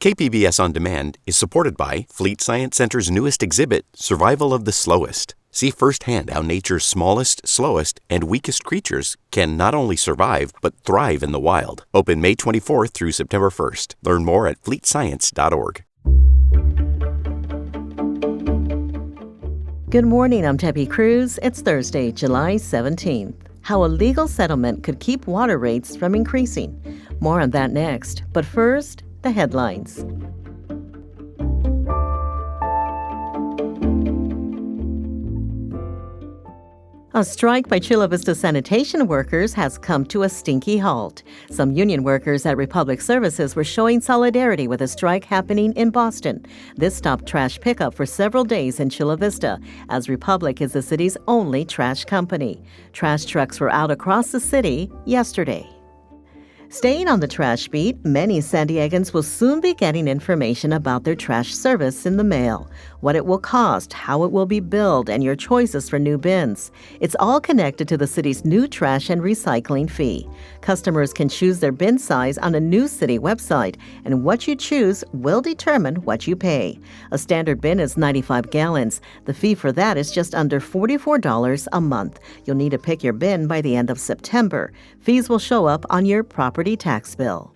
KPBS On Demand is supported by Fleet Science Center's newest exhibit, Survival of the Slowest. See firsthand how nature's smallest, slowest, and weakest creatures can not only survive, but thrive in the wild. Open May 24th through September 1st. Learn more at fleetscience.org. Good morning, I'm Debbie Cruz. It's Thursday, July 17th. How a legal settlement could keep water rates from increasing. More on that next. But first, the headlines. A strike by Chula Vista sanitation workers has come to a stinky halt. Some union workers at Republic Services were showing solidarity with a strike happening in Boston. This stopped trash pickup for several days in Chula Vista, as Republic is the city's only trash company. Trash trucks were out across the city yesterday. Staying on the trash beat, many San Diegans will soon be getting information about their trash service in the mail, what it will cost, how it will be billed, and your choices for new bins. It's all connected to the city's new trash and recycling fee. Customers can choose their bin size on a new city website, and what you choose will determine what you pay. A standard bin is 95 gallons. The fee for that is just under $44 a month. You'll need to pick your bin by the end of September. Fees will show up on your property tax bill.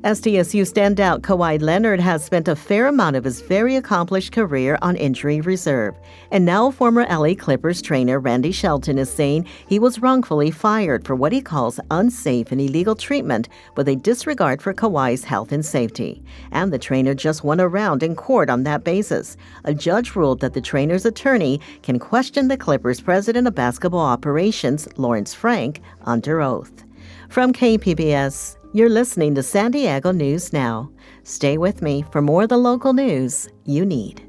SDSU standout Kawhi Leonard has spent a fair amount of his very accomplished career on injury reserve. And now former LA Clippers trainer Randy Shelton is saying he was wrongfully fired for what he calls unsafe and illegal treatment with a disregard for Kawhi's health and safety. And the trainer just won a round in court on that basis. A judge ruled that the trainer's attorney can question the Clippers' president of basketball operations, Lawrence Frank, under oath. From KPBS, you're listening to San Diego News Now. Stay with me for more of the local news you need.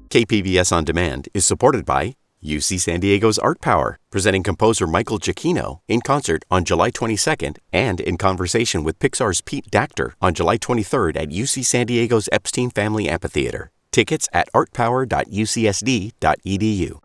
KPBS On Demand is supported by UC San Diego's Art Power, presenting composer Michael Giacchino in concert on July 22nd and in conversation with Pixar's Pete Docter on July 23rd at UC San Diego's Epstein Family Amphitheater. Tickets at artpower.ucsd.edu.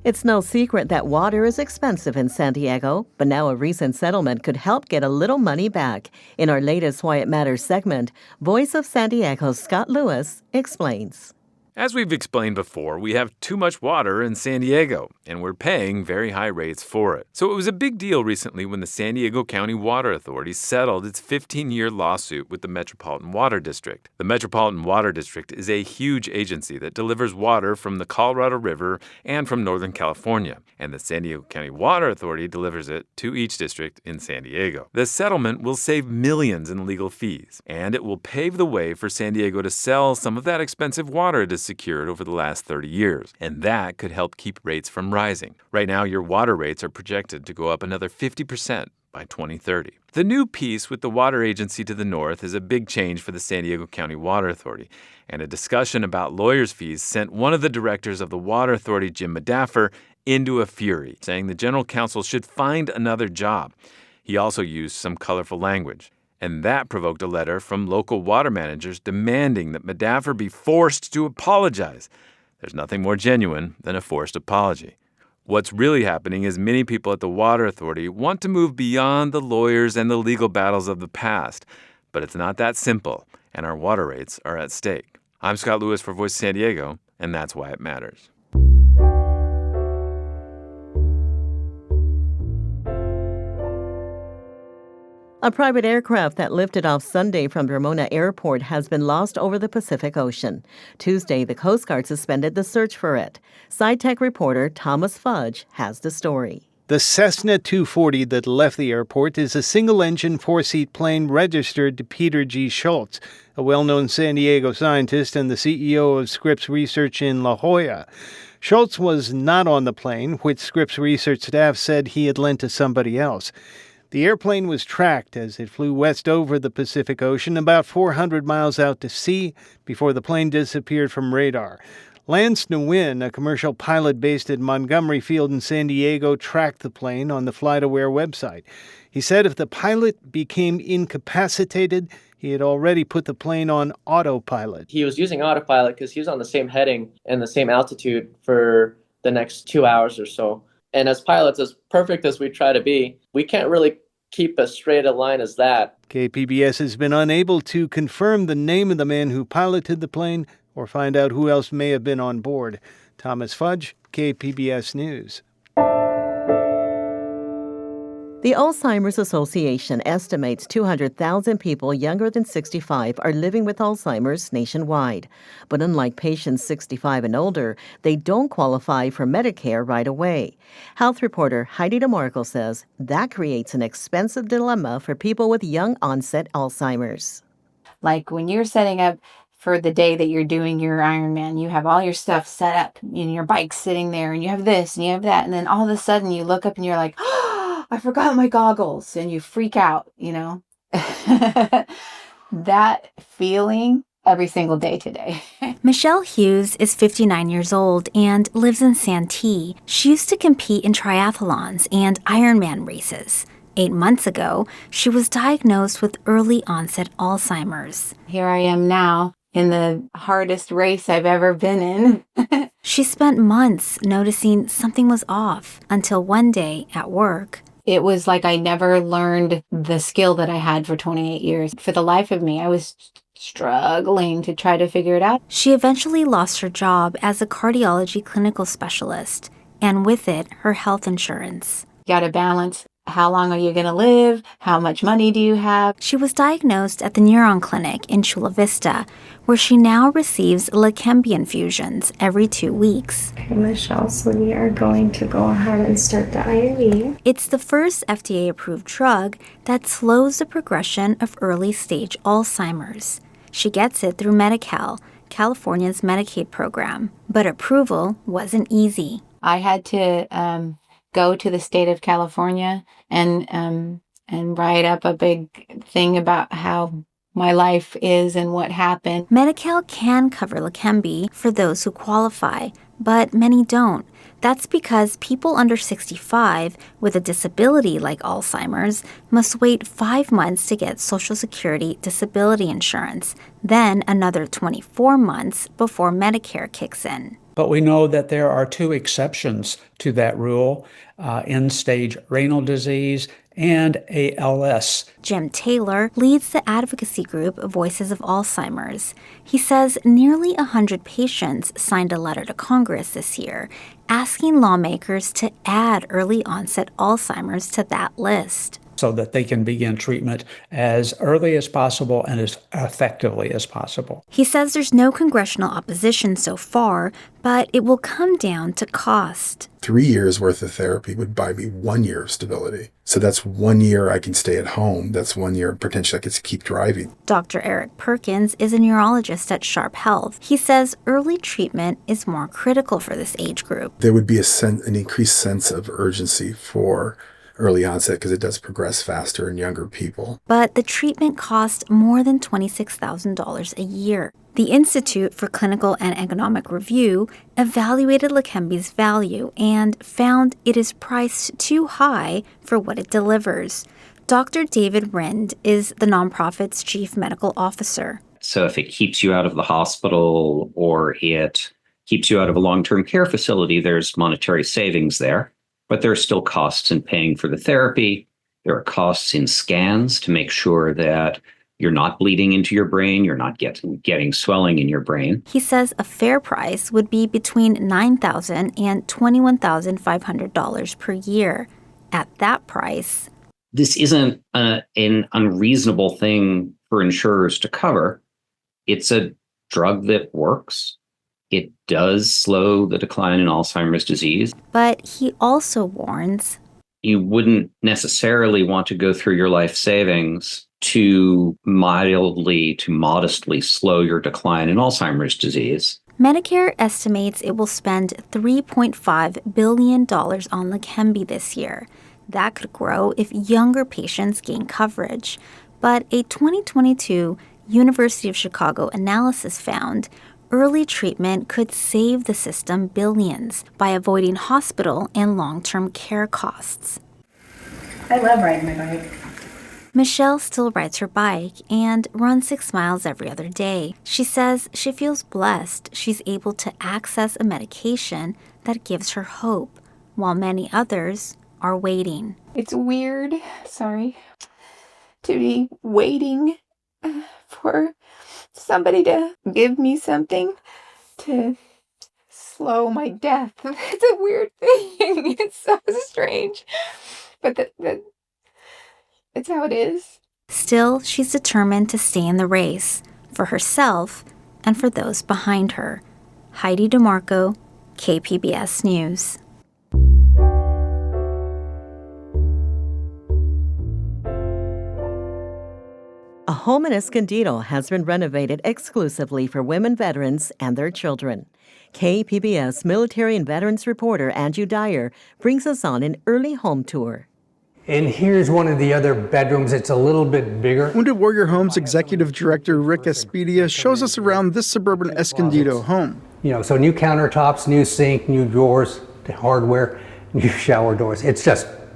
It's no secret that water is expensive in San Diego, but now a recent settlement could help get a little money back. In our latest Why It Matters segment, Voice of San Diego's Scott Lewis explains. As we've explained before, we have too much water in San Diego, and we're paying very high rates for it. So it was a big deal recently when the San Diego County Water Authority settled its 15-year lawsuit with the Metropolitan Water District. The Metropolitan Water District is a huge agency that delivers water from the Colorado River and from Northern California, and the San Diego County Water Authority delivers it to each district in San Diego. The settlement will save millions in legal fees, and it will pave the way for San Diego to sell some of that expensive water it has secured over the last 30 years, and that could help keep rates from rising. Right now, your water rates are projected to go up another 50% by 2030. The new peace with the water agency to the north is a big change for the San Diego County Water Authority, and a discussion about lawyers' fees sent one of the directors of the Water Authority, Jim Medaffer, into a fury, saying the general counsel should find another job. He also used some colorful language. And that provoked a letter from local water managers demanding that Medaffer be forced to apologize. There's nothing more genuine than a forced apology. What's really happening is many people at the Water Authority want to move beyond the lawyers and the legal battles of the past. But it's not that simple, and our water rates are at stake. I'm Scott Lewis for Voice of San Diego, and that's why it matters. A private aircraft that lifted off Sunday from Ramona Airport has been lost over the Pacific Ocean. Tuesday, the Coast Guard suspended the search for it. SciTech reporter Thomas Fudge has the story. The Cessna 240 that left the airport is a single-engine, four-seat plane registered to Peter G. Schultz, a well-known San Diego scientist and the CEO of Scripps Research in La Jolla. Schultz was not on the plane, which Scripps Research staff said he had lent to somebody else. The airplane was tracked as it flew west over the Pacific Ocean, about 400 miles out to sea, before the plane disappeared from radar. Lance Nguyen, a commercial pilot based at Montgomery Field in San Diego, tracked the plane on the FlightAware website. He said if the pilot became incapacitated, He had already put the plane on autopilot. He was using autopilot because he was on the same heading and the same altitude for the next 2 hours or so. And as pilots, as perfect as we try to be, we can't really keep as straight a line as that. KPBS has been unable to confirm the name of the man who piloted the plane or find out who else may have been on board. Thomas Fudge, KPBS News. The Alzheimer's Association estimates 200,000 people younger than 65 are living with Alzheimer's nationwide. But unlike patients 65 and older, they don't qualify for Medicare right away. Health reporter Heidi DeMarco says that creates an expensive dilemma for people with young onset Alzheimer's. Like when you're setting up for the day that you're doing your Ironman, you have all your stuff set up and your bike's sitting there and you have this and you have that. And then all of a sudden you look up and you're like, oh, I forgot my goggles, and you freak out, That feeling every single day today. Michelle Hughes is 59 years old and lives in Santee. She used to compete in triathlons and Ironman races. 8 months ago, she was diagnosed with early onset Alzheimer's. Here I am now in the hardest race I've ever been in. She spent months noticing something was off until one day at work. It was like I never learned the skill that I had for 28 years. For the life of me, I was struggling to try to figure it out. She eventually lost her job as a cardiology clinical specialist, and with it, her health insurance. You got to balance. How long are you going to live? How much money do you have? She was diagnosed at the Neuron Clinic in Chula Vista, where she now receives Leqembi infusions every 2 weeks. Okay, Michelle, so we are going to go ahead and start the IV. It's the first FDA-approved drug that slows the progression of early-stage Alzheimer's. She gets it through Medi-Cal, California's Medicaid program, but approval wasn't easy. I had to go to the state of California and write up a big thing about how my life is and what happened. Medi-Cal can cover Leqembi for those who qualify, but many don't. That's because people under 65 with a disability like Alzheimer's must wait 5 months to get Social Security disability insurance, then another 24 months before Medicare kicks in. But we know that there are 2 exceptions to that rule, end-stage renal disease and ALS. Jim Taylor leads the advocacy group Voices of Alzheimer's. He says nearly 100 patients signed a letter to Congress this year asking lawmakers to add early onset Alzheimer's to that list, so that they can begin treatment as early as possible and as effectively as possible. He says there's no congressional opposition so far, but it will come down to cost. 3 years worth of therapy would buy me 1 year of stability. So that's 1 year I can stay at home. That's 1 year potentially I get to keep driving. Dr. Eric Perkins is a neurologist at Sharp Health. He says early treatment is more critical for this age group. There would be an increased sense of urgency for early onset because it does progress faster in younger people. But the treatment costs more than $26,000 a year. The Institute for Clinical and Economic Review evaluated Leqembi's value and found it is priced too high for what it delivers. Dr. David Rind is the nonprofit's chief medical officer. So if it keeps you out of the hospital or it keeps you out of a long-term care facility, there's monetary savings there. But there are still costs in paying for the therapy. There are costs in scans to make sure that you're not bleeding into your brain, you're not getting swelling in your brain. He says a fair price would be between $9,000 and $21,500 per year. At that price, this isn't an unreasonable thing for insurers to cover. It's a drug that works. It does slow the decline in Alzheimer's disease. But he also warns you wouldn't necessarily want to go through your life savings to modestly slow your decline in Alzheimer's disease. Medicare estimates it will spend $3.5 billion on Leqembi this year. That could grow if younger patients gain coverage. But a 2022 University of Chicago analysis found early treatment could save the system billions by avoiding hospital and long-term care costs. I love riding my bike. Michelle still rides her bike and runs 6 miles every other day. She says she feels blessed she's able to access a medication that gives her hope, while many others are waiting. It's weird, to be waiting for somebody to give me something to slow my death. It's a weird thing. It's so strange. But it's how it is. Still, she's determined to stay in the race for herself and for those behind her. Heidi DeMarco, KPBS News. A home in Escondido has been renovated exclusively for women veterans and their children. KPBS military and veterans reporter Andrew Dyer brings us on an early home tour. And here's one of the other bedrooms. It's a little bit bigger. Wounded Warrior Homes Executive Director Rick Espidia shows us around this suburban Escondido home. So new countertops, new sink, new drawers, hardware, new shower doors.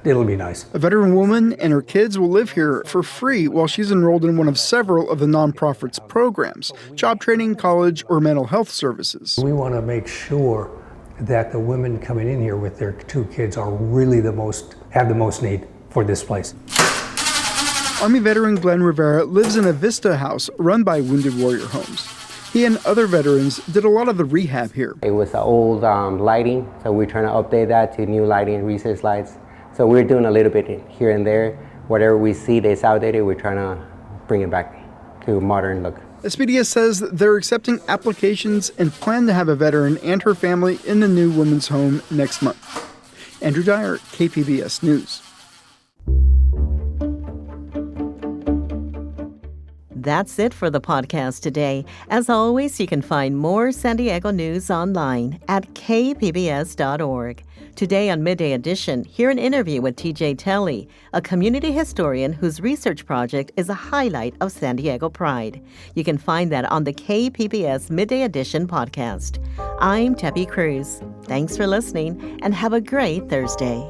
It'll be nice. A veteran woman and her kids will live here for free while she's enrolled in one of several of the nonprofit's programs, job training, college, or mental health services. We want to make sure that the women coming in here with their 2 kids are really have the most need for this place. Army veteran Glenn Rivera lives in a Vista house run by Wounded Warrior Homes. He and other veterans did a lot of the rehab here. It was old lighting, so we're trying to update that to new lighting, recessed lights. So we're doing a little bit here and there. Whatever we see that's outdated, we're trying to bring it back to a modern look. Espidia says they're accepting applications and plan to have a veteran and her family in the new women's home next month. Andrew Dyer, KPBS News. That's it for the podcast today. As always, you can find more San Diego news online at kpbs.org. Today on Midday Edition, hear an interview with TJ Telley, a community historian whose research project is a highlight of San Diego Pride. You can find that on the KPBS Midday Edition podcast. I'm Debbie Cruz. Thanks for listening and have a great Thursday.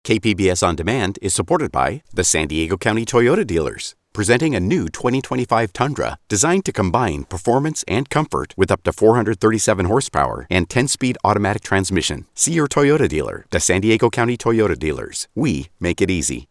KPBS On Demand is supported by the San Diego County Toyota dealers, presenting a new 2025 Tundra designed to combine performance and comfort with up to 437 horsepower and 10-speed automatic transmission. See your Toyota dealer, the San Diego County Toyota dealers. We make it easy.